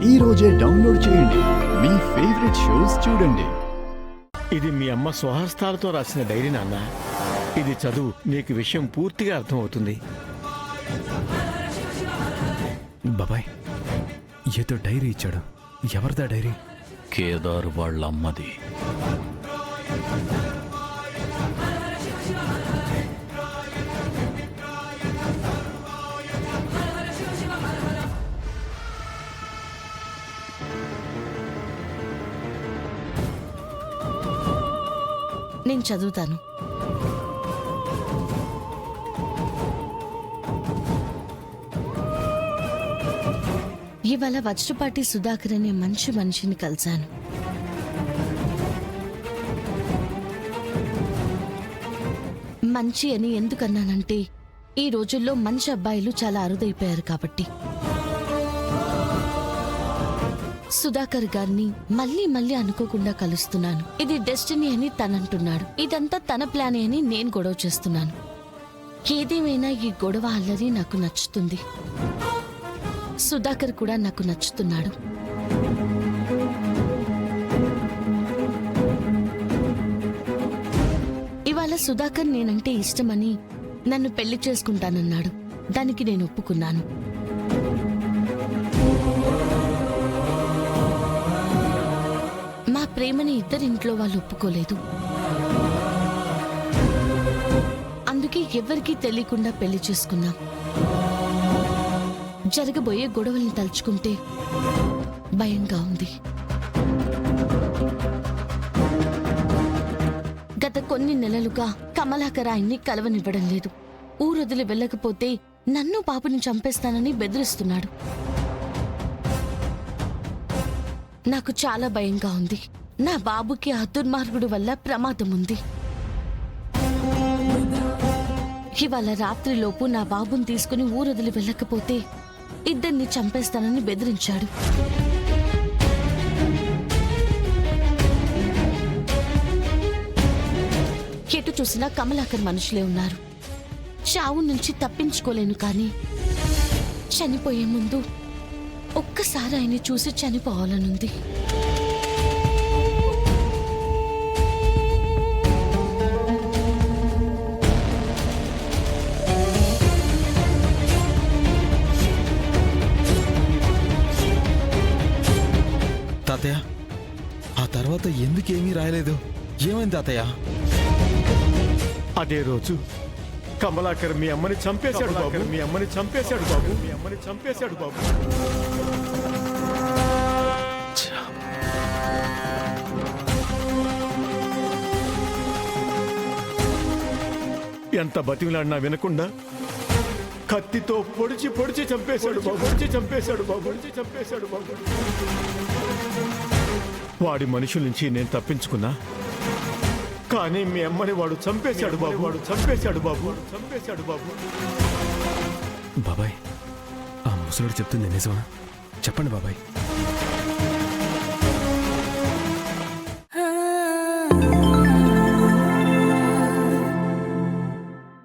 ఈ రోజే డౌన్లోడ్ చేయండి. మీ ఫేవరెట్ షోస్ చూడండి. ఇది మీ అమ్మ స్వహస్తాలతో రాసిన డైరీ నాన్న. ఇది చదువు, నీకు విషయం పూర్తిగా అర్థమవుతుంది. బాబాయ్, ఏదో డైరీ ఇచ్చాడు. ఎవరిదా డైరీ? కేదార్ వాళ్ళ అమ్మది. నేను చదువుతాను. ఇవాళ వజ్రపాటి సుధాకర్ అనే మంచి మనిషిని కలిశాను. మంచి అని ఎందుకన్నానంటే ఈ రోజుల్లో మంచి అబ్బాయిలు చాలా అరుదైపోయారు కాబట్టి. సుధాకర్ గారిని మళ్ళీ మళ్ళీ అనుకోకుండా కలుస్తున్నాను. ఇది డెస్టినీ అని తనంటున్నాడు. ఇదంతా తన ప్లానే అని నేను గొడవ చేస్తున్నాను. ఏదేమైనా ఈ గొడవ అల్లరి నాకు నచ్చుతుంది. సుధాకర్ కూడా నాకు నచ్చుతున్నాడు. ఇవాళ సుధాకర్ నేనంటే ఇష్టమని నన్ను పెళ్లి చేసుకుంటానన్నాడు. దానికి నేను ఒప్పుకున్నాను. మా ప్రేమని ఇద్దరింట్లో వాళ్ళు ఒప్పుకోలేదు. అందుకే ఎవరికీ తెలియకుండా పెళ్లి చేసుకున్నాం. జరగబోయే గొడవల్ని తలుచుకుంటే భయంగా ఉంది. గత కొన్ని నెలలుగా కమలాకర్ ఆయన్ని కలవనివ్వడం లేదు. ఊరొదిలి వెళ్ళకపోతే నన్ను పాపని చంపేస్తానని బెదిరిస్తున్నాడు. నాకు చాలా భయంగా ఉంది. నా బాబుకి ఆ దుర్మార్గుడు వల్ల ప్రమాదం ఉంది. ఇవాళ రాత్రిలోపు నా బాబుని తీసుకుని ఊరొదిలి వెళ్ళకపోతే ఇద్దరిని చంపేస్తానని బెదిరించాడు. ఎటు చూసినా కమలాకర్ మనుషులే ఉన్నారు. చావు నుంచి తప్పించుకోలేను, కానీ చనిపోయే ముందు ఒక్కసారి ఆయన్ని చూసి చనిపోవాలనుంది. తాతయ్య, ఆ తర్వాత ఎందుకేమీ రాయలేదు? ఏమైంది తాతయ్య? అదే రోజు కమలాకర్ మీ అమ్మని చంపేశాడు బాబు. మీ అమ్మని చంపేశాడు బాబు. మీ అమ్మని చంపేశాడు బాబు. ఎంత బతిమిలాడినా వినకుండా కత్తితో పొడిచి పొడిచి చంపేశాడు బాబు. చంపేశాడు బాబు. చంపేశాడు బాబు. వాడి మనుషుల నుంచి నేను తప్పించుకున్నా, కానీ మీ అమ్మని వాడు చంపేశాడు బాబు. వాడు చంపేశాడు బాబు. చంపేశాడు బాబు. బాబాయ్, ఆ ముసలుడు చెప్తుంది నిజమా? చెప్పండి బాబాయ్.